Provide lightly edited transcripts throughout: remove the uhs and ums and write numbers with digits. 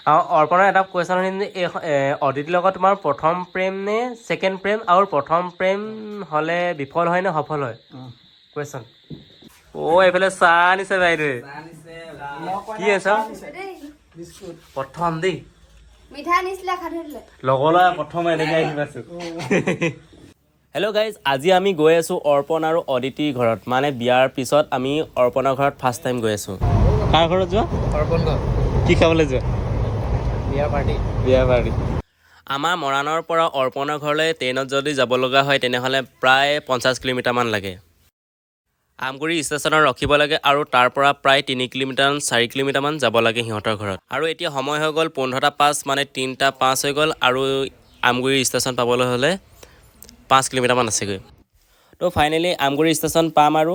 অৰ্পণৰ এটা কুৱেশ্যন শুনিম অদিতিৰ লগত তোমাৰ প্ৰথম প্ৰেম নে ছেকেণ্ড প্ৰেম আৰু প্ৰথম প্ৰেম হ'লে বিফল হয় নে সফল হয় কুৱেশ্যন এইফালে চাহ আনিছে বাইদেৱে কি আছে প্ৰথম দেই লগৰ ল'ৰা প্ৰথম এনেকৈ আহি পাইছোঁ হেল্ল' গাইজ আজি আমি গৈ আছোঁ অৰ্পণ আৰু অদিতিৰ ঘৰত মানে বিয়াৰ পিছত আমি অৰ্পণৰ ঘৰত ফাৰ্ষ্ট টাইম গৈ আছোঁ কাৰ ঘৰত যোৱা অৰ্পণ ঘৰত কি খাবলৈ যোৱা বিয়া পাৰ্টি আমাৰ মৰাণৰ পৰা অৰ্পণৰ ঘৰলৈ ট্ৰেইনত যদি যাব লগা হয় তেনেহ'লে প্ৰায় 50 কিলোমিটাৰমান লাগে আমগুৰি ষ্টেচনত ৰখিব লাগে আৰু তাৰ পৰা প্ৰায় 3 কিলোমিটাৰ 4 কিলোমিটাৰমান যাব লাগে সিহঁতৰ ঘৰত আৰু এতিয়া সময় হৈ গ'ল 15:05 মানে 3:05 হৈ গ'ল আৰু আমগুৰি ষ্টেচন পাবলৈ হ'লে 5 কিলোমিটাৰমান আছেগৈ তো ফাইনেলি আমগুৰি ষ্টেচন পাম আৰু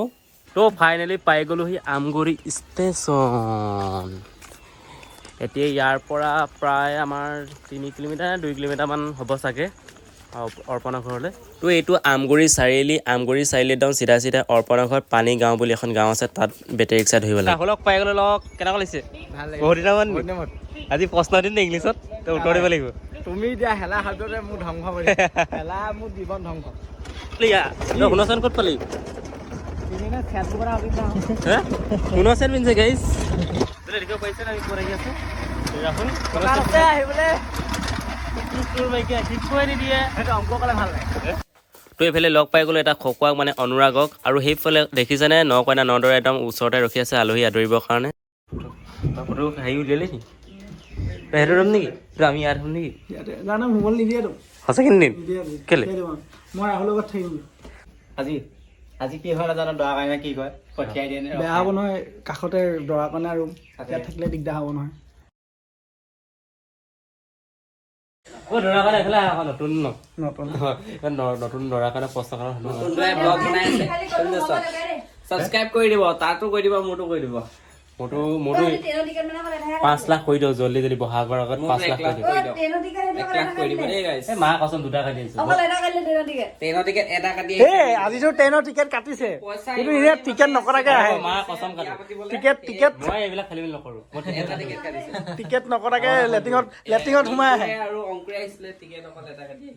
তো ফাইনেলি পাই গ'লোহি আমগুৰি ষ্টেচন এতিয়া ইয়াৰ পৰা প্ৰায় আমাৰ 3 কিলোমিটাৰ 2 কিলোমিটাৰমান হ'ব চাগে অৰ্পণৰ ঘৰলৈ তো এইটো আমগুৰি চাৰিআলি একদম চিধা অৰ্পণৰ ঘৰত পানী গাঁও বুলি এখন গাঁও আছে তাত বেটেৰী ৰিক্সা ধৰিব লাগে ৰাহুলক পাই গ'লে লগ কেনেকুৱা লাগিছে বহুত দিনামান আজি প্ৰশ্ন দিম নে ইংলিছত তো উত্তৰ দিব লাগিব তুমি দিয়া হেলা হাততে মোৰ ধ্বংস কৰি হেলা মোৰ জীৱন ধ্বংস শুনাচোন ক'ত পালি শুনাচোন পিন্ধছে গাইছ দেখিব পাৰিছে না আমি ক'ত আহি আছোঁ ৰাহুল তো এইফালে লগ পাই গ'লো এটা খকুৱাক মানে অনুৰাগক আৰু সেইফালে দেখিছেনে নকইনা নদৰে একদম ওচৰতে ৰখি আছে আলহী আদৰিবৰ কাৰণে ফটো হেৰি উলিয়ালে নি সেইটো ৰম নেকি আমি ইয়াত হ'ম নেকি জানো মোবাইল নিদিয়ে সঁচাকৈ নিদিম কেলে মই ৰাহুলৰ লগত থাকিম আজি কি হয় নাজানো দৰা কইনা কি কয় পঠিয়াই দিয়ে বেয়া হ'ব নহয় কাষতে দৰা কইনা ৰুম ইয়াত থাকিলে দিগদাৰ হ'ব নহয় দৰা কাৰণে এইফালে আহা নতুন দৰা কাৰণে প্ৰশ্ন ছাবস্ক্ৰাইব কৰি দিব তাতো কৰি দিব মোৰতো কৰি দিব মোৰতো 5 লাখ কৰি দিওঁ জল্দি বহাগৰ আগত 5 লাখ কৰি দিওঁ মা কচোন 2টা কাটি দিছো আজিতো ট্ৰেইনৰ টিকেট কাটিছে কিন্তু ইয়াত টিকেট নকৰাকে আহে মা কচম কাটি টিকেট মই এইবিলাক খেলি নকৰোঁ টিকেট নকৰাকে লেটিঙত সোমাই আহে আৰু অংকুৰে আহিছিলে টিকেট অকল এটা কাটি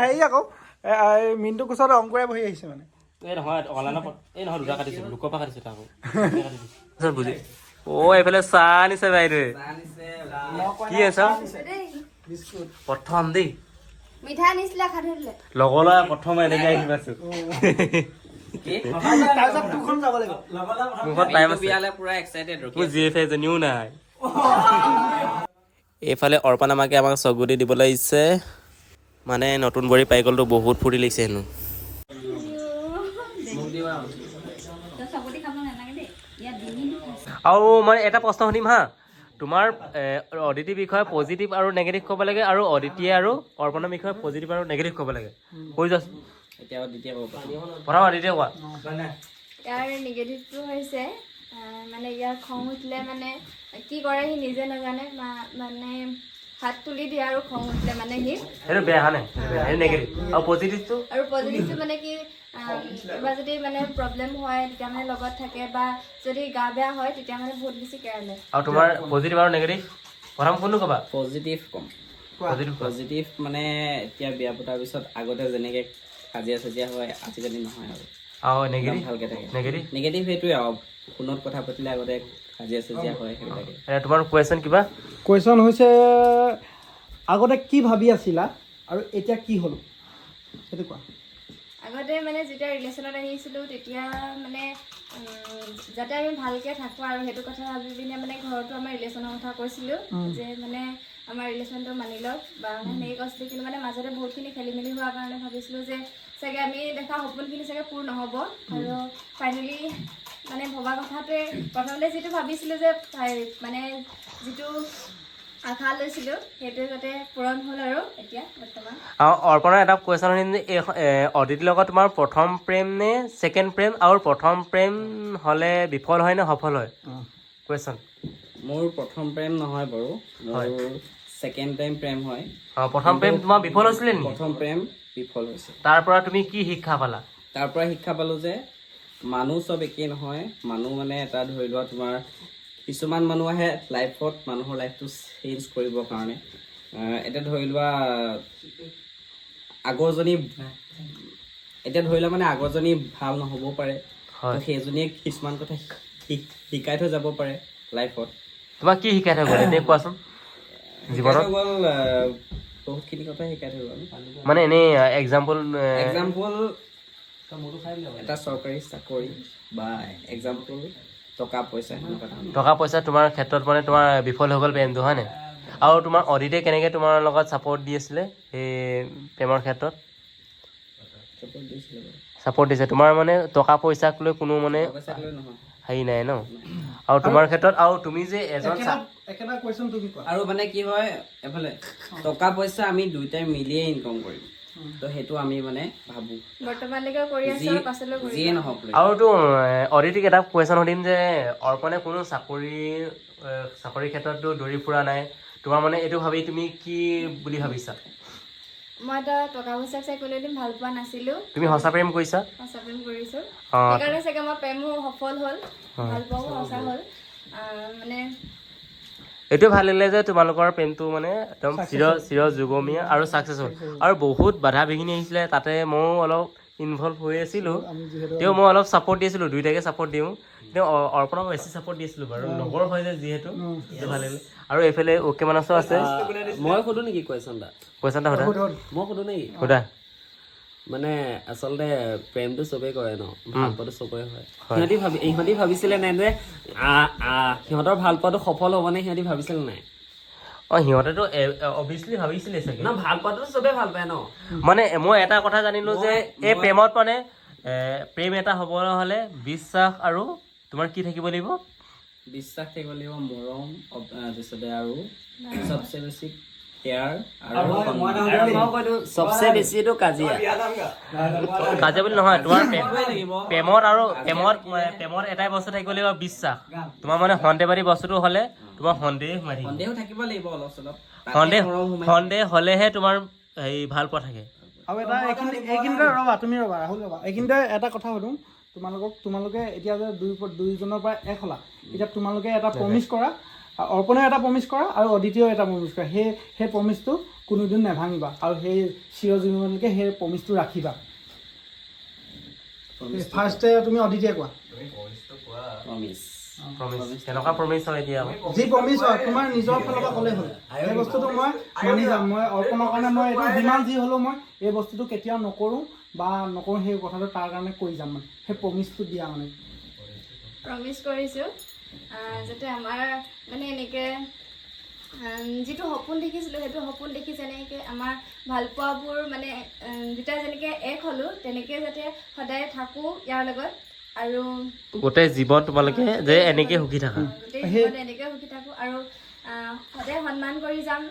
হেৰি আকৌ মিণ্টু কোচত অংকুৰে বহি আহিছে মানে নহয় অনলাইনত নহয় 2টা কাটিছো লোকৰ পৰা কাটিছো তাকো বুজি এইফালে চাহ আনিছে বাইদেৱে কি আছে প্ৰথম দেই লগৰ ল'ৰা প্ৰথম এনেকৈ আহি পাইছোঁ এইফালে অৰ্পণা মাকে আমাক চকুটি দিবলৈ আহিছে মানে নতুন বোৱাৰী পাই গ'লতো বহুত ফূৰ্তি লাগিছে হেনো আৰু মানে এটা প্ৰশ্ন সুধিম হা তোমাৰ অদিতিৰ বিষয়ে পজিটিভ আৰু নেগেটিভ ক'ব লাগে আৰু অদিতিয়ে আৰু অৰ্পণৰ বিষয়ে পজিটিভ আৰু নেগেটিভ ক'ব লাগে কৈ যোৱাচোন এতিয়া অদিতিয়ে ক'ব প্ৰথম অদিতিয়ে কোৱা ইয়াৰ নিগেটিভটো হৈছে মানে ইয়াৰ খং উঠিলে মানে কি কৰে সি নিজে নাজানে মানে হাত তুলি দিয়ে আৰু খং উঠিলে মানে সি সেইটো বেয়া নাই সেইটো নেগেটিভ আৰু পজিটিভটো মানে কি কিবা যদি মানে প্ৰব্লেম হয় তেতিয়া মানে লগত থাকে বা যদি গা বেয়া হয় তেতিয়া মানে বহুত বেছি কেয়াৰ লয় আৰু তোমাৰ পজিটিভ আৰু নেগেটিভ প্ৰথম কোনটো ক'বা পজিটিভ কম পজিটিভ মানে এতিয়া বিয়া পতাৰ পিছত আগতে যেনেকৈ কাজিয়া চাজিয়া হয় আজিকালি নহয় আৰু নেগেটিভ ভালকৈ থাকে নেগেটিভ সেইটোৱে আৰু ফোনত কথা পাতিলে আগতে কাজিয়া চাজিয়া হয় সেইবিলাকে তোমাৰ কুৱেশ্যন হৈছে আগতে কি ভাবি আছিলা আৰু এতিয়া কি হ'ল সেইটো কোৱা আগতে মানে যেতিয়া ৰিলেশ্যনত আহিছিলোঁ তেতিয়া মানে যাতে আমি ভালকৈ থাকোঁ আৰু সেইটো কথা ভাবি পিনে মানে ঘৰতো আমাৰ ৰিলেশ্যনৰ কথা কৈছিলোঁ যে মানে আমাৰ ৰিলেশ্যনটো মানি লওক বা সেনেকৈ কৈছিলোঁ কিন্তু মানে মাজতে বহুতখিনি খেলি মেলি হোৱাৰ কাৰণে ভাবিছিলোঁ যে চাগে আমি দেখা সপোনখিনি চাগে পূৰ নহ'ব আৰু ফাইনেলি মানে ভবা কথাটোৱে প্ৰথমতে যিটো ভাবিছিলোঁ যে মানে যিটো আশা লৈছিলোঁ সেইটো যাতে পূৰণ হ'ল আৰু এতিয়া বৰ্তমান অৰ্পণৰ এটা কুৱেশ্যন শুনিম অদিতিৰ লগত তোমাৰ প্ৰথম প্ৰেম নে ছেকেণ্ড প্ৰেম আৰু প্ৰথম প্ৰেম হ'লে বিফল হয় নে সফল হয় কুৱেশ্যন মোৰ প্ৰথম প্ৰেম নহয় বাৰু মোৰ ছেকেণ্ড টাইম প্ৰেম হয় প্ৰথম প্ৰেম তোমাৰ বিফল হৈছিলে নেকি প্ৰথম প্ৰেম বিফল হৈছে তাৰ পৰা তুমি কি শিক্ষা পালা তাৰ পৰা শিক্ষা পালোঁ যে মানুহ চব একেই নহয় মানুহ মানে এটা ধৰি লোৱা তোমাৰ কিছুমান মানুহ আহে লাইফত মানুহৰ লাইফটো চেঞ্জ কৰিবৰ কাৰণে এতিয়া ধৰি লোৱা আগৰজনী মানে আগৰজনী ভাল নহ'বও পাৰে তো সেইজনীয়ে কিছুমান কথা শিকাই থৈ যাব পাৰে লাইফত তোমাক কি শিকাই থৈ গ'ল এতিয়া কোৱাচোন জীৱনত গ'ল বহুতখিনি কথা শিকাই থৈ গ'ল মানে এনেই এক্সাম্পল এটা চৰকাৰী চাকৰি বা এক্সাম্পল টকা পইচা তোমাৰ ক্ষেত্ৰত মানে তোমাৰ বিফল হৈ গ'ল প্ৰেমটো হয় নাই আৰু তোমাৰ অদিতে কেনেকৈ তোমাৰ লগত ছাপৰ্ট দি আছিলে সেই প্ৰেমৰ ক্ষেত্ৰত ছাপৰ্ট দিছে তোমাৰ মানে টকা পইচাক লৈ কোনো মানে হেৰি নাই ন আৰু তোমাৰ ক্ষেত্ৰত আৰু তুমি যে এজন একেটা কুৱেশ্যন তুমি কোৱা আৰু মানে কি হয় এফালে টকা পইচা আমি দুইটাই মিলিয়ে ইনকাম কৰিম তো সেইটো আমি মানে ভাবো বৰ্তমানলৈকে কৰি আছো আৰু পাছলৈ কৰিম যিয়ে নহওক আৰু তো অদিতিক এটা কুৱেশ্যন সুধিম যে অৰ্পণে কোনো চাকৰিৰ ক্ষেত্ৰতো দৌৰি ফুৰা নাই তোমাৰ মানে এইটো ভাবি তুমি কি বুলি ভাবিছা মই এটা টকা পইচা চাই কোনোদিন ভাল পোৱা নাছিলো তুমি সঁচা প্ৰেম কৰিছা সঁচা প্ৰেম কৰিছো সেইকাৰণে চাগে মই প্ৰেমো সফল হ'ল ভাল পোৱাও সঁচা হ'ল মানে এইটো ভাল লাগিলে যে তোমালোকৰ প্ৰেমটো মানে একদম চিৰ যুগমীয়া আৰু ছাকচেছফুল আৰু বহুত বাধা বিঘিনি আহিছিলে তাতে ময়ো অলপ ইনভলভ হৈ আছিলোঁ তেওঁ মই অলপ ছাপৰ্ট দি আছিলোঁ দুইটাকে ছাপৰ্ট দিওঁ তেওঁ অৰ্পণক বেছি ছাপৰ্ট দি আছিলোঁ বাৰু লগৰ হয় যে যিহেতু সেইটো ভাল লাগিলে আৰু এইফালে অ'কে মানছো আছে মই সোধো নেকি কুৱেশ্যনটা কুৱেশ্যনটা সোধা মই সোধো নেকি সোধা মানে আচলতে প্ৰেমটো চবেই কৰে ন ভাল পোৱাটো চবৰে হয় ইহঁতি ভাবিছিলে নাই যে সিহঁতৰ ভাল পোৱাটো সফল হ'বনে সিহঁতি ভাবিছিলে নাই সিহঁতেতো অভিয়াছলি ভাবিছিলে চাগে ন ভাল পোৱাটো চবেই ভাল পায় ন মানে মই এটা কথা জানিলোঁ যে এই প্ৰেমত মানে প্ৰেম এটা হ'বলৈ হ'লে বিশ্বাস আৰু তোমাৰ কি থাকিব লাগিব বিশ্বাস থাকিব লাগিব মৰম তাৰপিছতে আৰু চবচে বেছি কেয়াৰ আৰু মই কৈছো চবচে বেছিটো কাজিয়া বুলি নহয় তোমাৰ প্ৰেমত এটাই বস্তু থাকিব লাগিব বিশ্বাস তোমাৰ মানে সন্দেহবাদী বস্তুটো হ'লে তোমাৰ সন্দেহ থাকিব লাগিব অলপ চলপ সন্দেহ হ'লেহে তোমাৰ হেৰি ভাল পোৱা থাকে আৰু এটা এইখিনিতে ৰাহুল ৰ'বা এইখিনিতে এটা কথা সুধো তোমালোকে এতিয়া যে দুইজনৰ পৰা এক হ'লা এতিয়া তোমালোকে এটা প্ৰমিচ কৰা অৰ্পণে এটা প্ৰমিচ কৰা আৰু অদিতিয়েও এটা প্ৰমিচ কৰা সেই প্ৰমিচটো কোনোদিন নাভাঙিবা আৰু সেই চিৰজীৱনলৈকে সেই প্ৰমিচটো ৰাখিবা ফাৰ্ষ্টে তুমি অদিতিয়ে কোৱা কেনেকুৱা প্ৰমিচ হয় এতিয়া যি প্ৰমিচ হয় তোমাৰ নিজৰ ফালৰ পৰা ক'লেই হ'ল সেই বস্তুটো মই মানি যাম মই অৰ্পণৰ কাৰণে মই এইটো যিমান যি হ'লেও মই এই বস্তুটো কেতিয়াও নকৰোঁ সেই কথাটো তাৰ কাৰণে কৰি যাম মানে সেই প্ৰমিচটো দিয়া মানে প্ৰমিচ কৰিছোঁ যাতে আমাৰ মানে এনেকৈ যিটো সপোন দেখিছিলোঁ সেইটো সপোন দেখি যেনেকৈ আমাৰ ভালপোৱাবোৰ মানে দুটা যেনেকৈ এক হ'লোঁ তেনেকৈ যাতে সদায় থাকোঁ ইয়াৰ লগত আৰু গোটেই জীৱন তোমালোকে যে এনেকৈ সুখী থাকা গোটেই জীৱন এনেকৈ সুখী থাকোঁ আৰু সদায় সন্মান কৰি যাম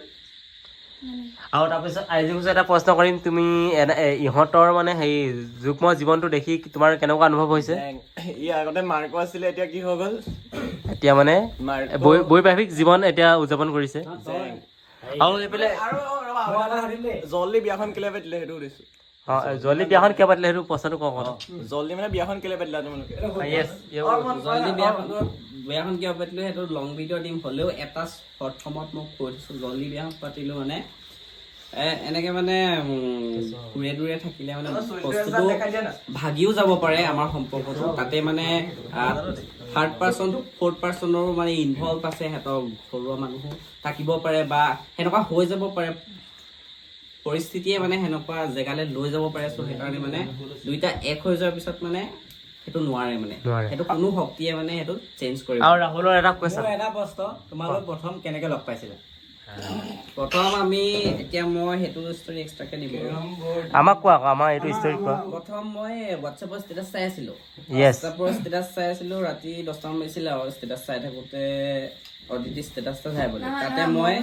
আৰু তাৰপিছত আজি এটা প্ৰশ্ন কৰিম তুমি ইহঁতৰ মানে হেৰি যুগ্ম জীৱনটো দেখি তোমাৰ কেনেকুৱা অনুভৱ হৈছে আগতে মাৰ্কো আছিলে এতিয়া কি হৈ গ'ল এতিয়া মানে বৈবাহিক জীৱন এতিয়া উদযাপন কৰিছে আৰু এইফালে জল্দি বিয়াখন কেলে পাতিলে সেইটো সুধিছো জল্দি বিয়াখন কিয় পাতিলে সেইটো প্ৰশ্নটো কওঁ জল্দি মানে বিয়াখন কেলে পাতিলা তোমালোকে জল্দি বিয়াখন কিয় পাতিলো সেইটো লং ভিডিঅ' দিম হ'লেও এটা শ্বৰ্ট ফৰ্মত মোক কৈ দিছোঁ জল্দি বিয়াখন পাতিলো মানে এনেকে মানে দূৰে থাকিলে মানে বস্তুটো ভাগিও যাব পাৰে আমাৰ সম্পৰ্কটো তাতে মানে থাৰ্ড পাৰ্চন ফ'ৰ্থ পাৰ্চনৰো মানে ইনভলভ আছে সিহঁতৰ ঘৰুৱা মানুহো থাকিব পাৰে বা সেনেকুৱা হৈ যাব পাৰে পৰিস্থিতিয়ে মানে সেনেকুৱা জেগালৈ লৈ যাব পাৰে চ' সেইকাৰণে মানে দুইটা এক হৈ যোৱাৰ পিছত মানে সেইটো নোৱাৰে মানে সেইটো কোনো শক্তিয়ে মানে সেইটো চেঞ্জ কৰিব আৰু ৰাহুলৰ এটা কুৱেশ্যন এটা প্ৰশ্ন তোমালোক প্ৰথম কেনেকে লগ পাইছিলা প্ৰথম আমি এতিয়া মই সেইটো ষ্টৰি এক্সট্ৰাকে দিব আমাক কোৱা আমাৰ এইটো ষ্টৰি কোৱা প্ৰথম মই হোৱাটছএপৰ ষ্টেটাছ চাই আছিলোঁ ৰাতি 10টামান বাজিছিলে আৰু ষ্টেটাছ চাই থাকোঁতে অদিতি ষ্টেটাছটা চাই বোলে তাতে মই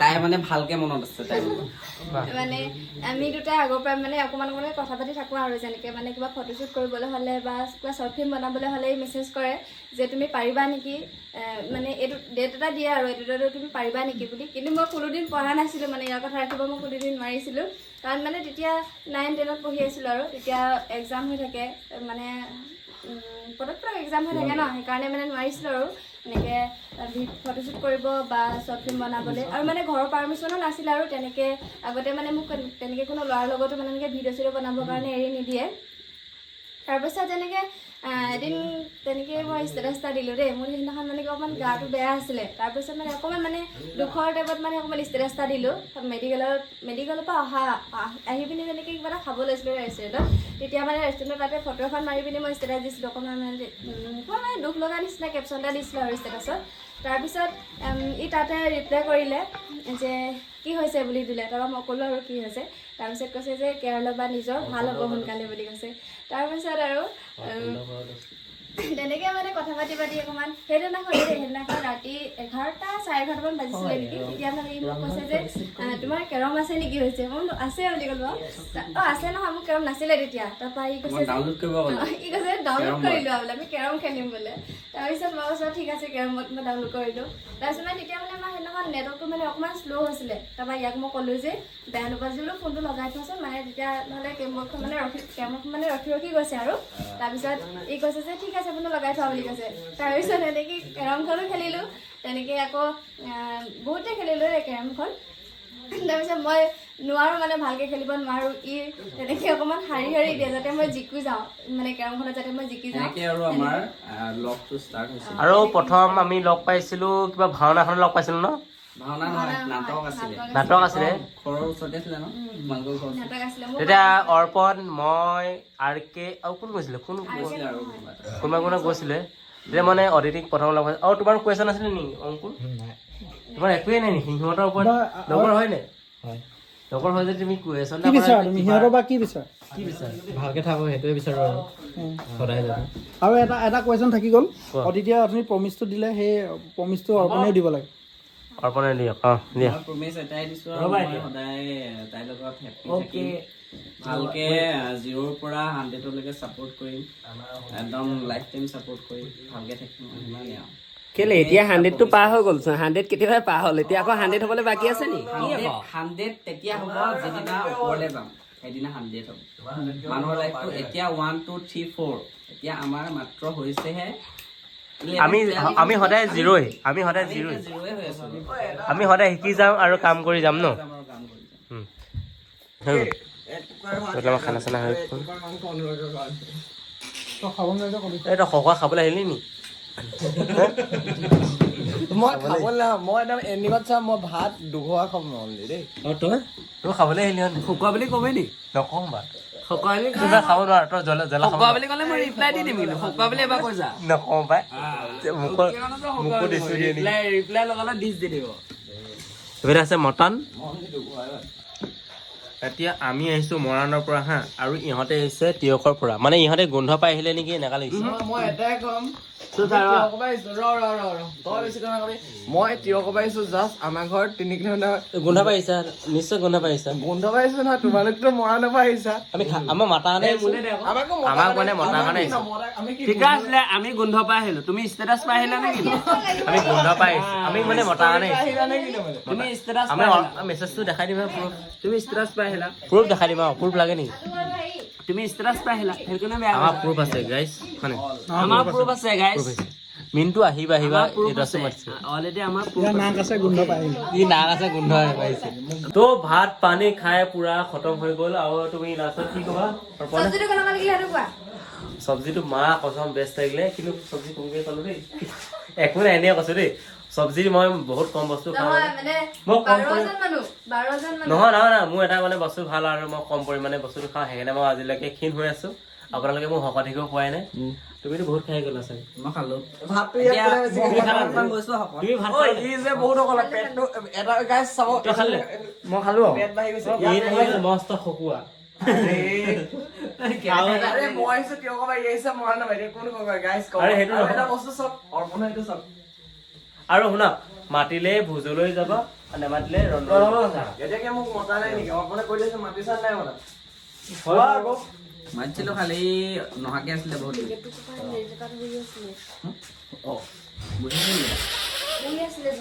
তাই মানে ভালকে মনত আছে তাই মানে আমি দুটাই আগৰ পৰা মানে অকণমান কথা পাতি থাকোঁ আৰু যেনেকৈ মানে কিবা ফটোশ্বুট কৰিবলৈ হ'লে বা কিবা শ্বৰ্ট ফিল্ম বনাবলৈ হ'লে মেছেজ কৰে যে তুমি পাৰিবা নেকি মানে এইটো ডেট এটা দিয়ে আৰু এইটো ডেটত তুমি পাৰিবা নেকি বুলি কিন্তু মই কোনোদিন পঢ়া নাছিলোঁ মানে ইয়াৰ কথা ৰাখিব মই কোনোদিন নোৱাৰিছিলোঁ কাৰণ মানে তেতিয়া 9-10ত পঢ়ি আছিলোঁ আৰু তেতিয়া এক্সাম হৈ থাকে মানে পটককৈ এক্সাম হৈ থাকে ন সেইকাৰণে মানে নোৱাৰিছিলোঁ আৰু এনেকৈ ফটোশ্বুট কৰিব বা শ্বৰ্ট ফিল্ম বনাবলৈ আৰু মানে ঘৰৰ পাৰ্মিশ্যনো নাছিলে আৰু তেনেকৈ আগতে মানে মোক তেনেকৈ কোনো ল'ৰাৰ লগতো মানে এনেকৈ ভিডিঅ' চিডিঅ' বনাবৰ কাৰণে এৰি নিদিয়ে তাৰপিছত তেনেকৈ এদিন তেনেকৈ মই ষ্টেটাছ এটা দিলোঁ দেই মোৰ সেইদিনাখন মানে অকণমান গাটো বেয়া আছিলে তাৰপিছত মানে অকণমান মানে দুখৰ টাইপত মানে অকণমান ষ্টেটাছ এটা দিলোঁ মেডিকেলৰ পৰা আহি পিনি তেনেকৈ কিবা এটা খাব লৈছিলোঁ ৰেষ্টুৰেণ্টত তেতিয়া মানে ৰেষ্টুৰেণ্টত তাতে ফটো এখন মাৰি পিনি মই ষ্টেটাছ দিছিলোঁ অকণমান মানে দুখ লগা নিচিনা কেপশ্যন এটা দিছিলোঁ আৰু ষ্টেটাছত তাৰপিছত ই তাতে ৰিপ্লাই কৰিলে যে কি হৈছে বুলি দিলে তাৰপৰা মই ক'লোঁ আৰু কি হৈছে তাৰপিছত কৈছে যে কেয়াৰ ল'বা নিজৰ ভাল হ'ব সোনকালে বুলি কৈছে তাৰপিছত আৰু তেনেকৈ মানে কথা পাতি অকণমান সেইদিনাখন ৰাতি 11টা 11:30মান বাজিছিলে নেকি তেতিয়া মানে ই মোক কৈছে যে তোমাৰ কেৰম আছে নেকি হৈছে মই বোলো আছে বুলি ক'লো আছে নহয় মোৰ কেৰম নাছিলে তেতিয়া তাৰপৰা ই কৈছে ডাউনলোড কৰিলোঁ বোলে আমি কেৰম খেলিম বোলে তাৰপিছত মই কৈছোঁ ঠিক আছে কেৰমত মই ডাউনলোড কৰিলোঁ তাৰপিছত মানে তেতিয়া মানে আমাৰ সেইদিনাখন নেটৱৰ্কটো মানে অকণমান শ্ল' হৈছিলে তাৰপৰা ইয়াক মই ক'লোঁ যে বেয়া নাপাইছোঁ বোলো ফোনটো লগাই থোৱাচোন মানে তেতিয়া নহ'লে কেৰমখন মানে ৰখি গৈছে আৰু তাৰপিছত ই কৈছে যে ঠিক আছে ফোনটো লগাই থোৱা বুলি কৈছে তাৰপিছত এনেকৈ কেৰমখনো খেলিলোঁ তেনেকৈ আকৌ বহুতে খেলিলোঁ এই কেৰমখন তাৰপিছত মই নোৱাৰোঁ মানে ভালকৈ খেলিব নোৱাৰোঁ ই তেনেকৈ অকণমান শাৰী দিয়ে যাতে মই জিকি যাওঁ মানে কেৰমখনত যাতে মই জিকি যাওঁ আৰু আমাৰ লগটো ষ্টাৰ্ট হৈছে আৰু প্ৰথম আমি লগ পাইছিলোঁ কিবা ভাওনাখনত লগ পাইছিলোঁ ন ভাওনা নহয় নাটক আছিলে ঘৰৰ ওচৰতে আছিলে ন তোমালোকৰ ঘৰ নাটক আছিলে মোৰ তেতিয়া অৰ্পণ মই আৰু কোন গৈছিলে কোনোবা গৈছিলে তেতিয়া মানে অদিতিক প্ৰথম লগ পাইছিলোঁ আৰু তোমাৰ কুৱেশ্যন আছিলে নেকি অংকুৰ তোমাৰ একোৱেই নাই নেকি সিহঁতৰ ওপৰত লগৰ হয় নাই লগৰ হয় যে তুমি কুৱেশ্যন কি বিচাৰা তুমি সিহঁতৰ পৰা কি বিচাৰা ভালকে থাকো সেইটোৱে বিচাৰো আৰু সদায় যাতে আৰু এটা কুৱেশ্যন থাকি গ'ল অদিতিয়ে আপুনি প্ৰমিচটো দিলে সেই প্ৰমিচটো অৰ্পণেও দিব লাগে অৰ্পণে দিয়ক দিয়া মই প্ৰমিছ এটাই দিছোঁ আৰু মই সদায় তাইৰ লগত হেপ্পী থাকিম ভালকে 0ৰ পৰা 100লৈকে ছাপোৰ্ট কৰিম একদম লাইফ টাইম ছাপোৰ্ট কৰিম ভালকে থাকিম সিমানেই আৰু কেলে এতিয়া 100টো পাৰ হৈ গ'ল 100 কেতিয়াবাই পাৰ হ'ল এতিয়া আকৌ 100 হ'বলৈ বাকী আছে নি 100 তেতিয়া হ'ব যেদিনা ওপৰলৈ যাম সেইদিনা 100 হ'ব মানুহৰ লাইফটো এতিয়া 1 2 3 4 এতিয়া আমাৰ মাত্ৰ হৈছেহে আমি সদায় জিৰ'ই আমি সদায় শিকি যাম আৰু কাম কৰি যাম ন খানা চানা হৈ এইটো খকুৱা খাবলৈ আহিলি নি মই খাবলৈ নাহা মই একদম এণ্ডিঙত চাম মই ভাত 2 ঘৰা খাম নহ'লে দেই তই খাবলৈ আহিলি শুকুৱা বুলি ক'বি নি নকওঁ বা শুকুৱা বুলি কিবা খাব নোৱাৰ তই জ্বলা শুকুৱা বুলি ক'লে মই ৰিপ্লাই দি দিম কিন্তু শুকুৱা বুলি এবাৰ কৈ যা নকওঁ পাই মোকো দিছো ৰিপ্লাই লগালে ডিছ দি দিব এইবিলাক আছে মটন এতিয়া আমি আহিছোঁ মৰাণৰ পৰা হা আৰু ইহঁতে আহিছে তিয়কৰ পৰা মানে ইহঁতে গোন্ধ পাই আহিলে নেকি এনেকুৱা লাগিছে মই এটাই ক'ম মই তিয়কৰ পাইছো জাষ্ট আমাৰ ঘৰত 3 কিলোমিটাৰ গোন্ধ পাইছা নিশ্চয় গোন্ধ পাইছা গোন্ধ পাইছো নহয় তোমালোকতো মৰাণৰ পৰা আহিছা আমাৰ মাতা কাৰণে আমাক মানে মতা কাৰণে ঠিক আছিলে আমি গোন্ধ পাই আহিলো তুমি ষ্টেটাছ পাই আহিলা নেকি আমি গোন্ধ পাই আমি মানে মতা কাৰণে তুমি ষ্টেটাছ আমি মেছেজটো দেখাই দিবা তুমি ষ্টেটাছ পাই আহিলা প্ৰুফ দেখাই দিবা প্ৰুফ লাগে নেকি তুমি ষ্টেটাছ পাই আহিলা সেইকাৰণে বেয়া আমাৰ প্ৰুফ আছে গাইজ মানে আমাৰ প্ৰুফ আছে গাইজ মিনটো আহিবা এইটো আছে অলৰেডি আমাৰ নাক আছে গোন্ধ পাই ই নাক আছে গোন্ধ পাইছে তো ভাত পানী খাই পুৰা খতম হৈ গ'ল আৰু তুমি লাষ্টত কি ক'বা চব্জিটো মা কচম বেষ্ট লাগিলে কিন্তু চব্জি কমকৈ খালো দেই একো নাই এনেই কৈছো দেই চব্জি মই বহুত কম বস্তু খাওঁ নহয় মোৰ এটা মানে বস্তু ভাল আৰু মই কম পৰিমাণে বস্তুটো খাওঁ সেইকাৰণে মই আজিলৈকে ক্ষীণ হৈ আছো আপোনালোকে মোক শকত থাকিব পোৱাই নাই তুমিতো বহুত খাই গ'লা চাগে মই খালো ভাতটো তুমি ভাত বহুত অকল পেটটো এটা গাইছ চাব মই খালো পেট বাঢ়ি গৈছে মস্ত খকুৱা মই আহিছো তিয়কৰ পৰা আহিছে মৰাণ বাইদেউ কোন ক'ব গাইছ এটা বস্তু চব অৰ্পণ সেইটো চব আৰু শুনা মাতিলে ভোজলৈ যাবা নেমাতিলে এতিয়া মোক মতা নাই নেকি অৰ্পণে কৈ দিছে মাতিছা নাই মতা মাতিছিলো খালি নহাকে আছিলে বহুত বুজিছিলো